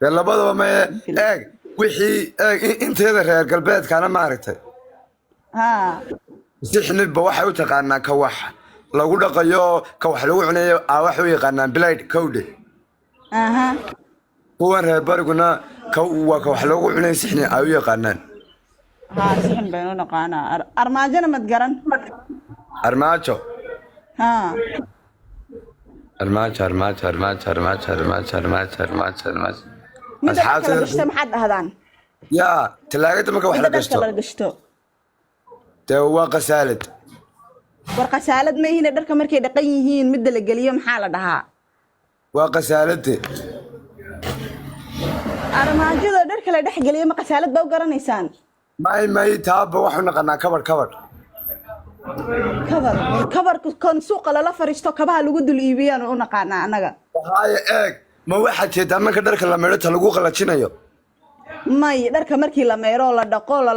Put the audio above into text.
يلا بدو ما وحي انت هذا ريال قلبيت كان ما عرفته ها سixni ba waxa u taqaanaa ka wax lagu dhaqayo ka wax lagu cunayo wax u yaqaanaan blade code aha kuwan reer bariguna ka wax lagu cunayo sixni ay u yaqaanaan ha sixin baynu naqaanaa armaajana mad garan armaajo ha armaajo asxaabta gashta maxad dhahdaan ya talaagada marka wax la gashto waa qasaalad war qasaalad ma yihiin dharka markay dhaqan yihiin mid la galiyo maxaa la dhahaa waa qasaalad armaajada dharka la dhex galiyo ma qasaalad baa u garanaysaan may taaba waxu naqanaa kabar kon suuqa lala fariisto kabaha lagu dul iibiyaan u naqaanaa anaga waxay eeg ma waxa jeedaa marka dharka la meedho ta lagu qalajinayo may dharka markii la meero la dhaqo la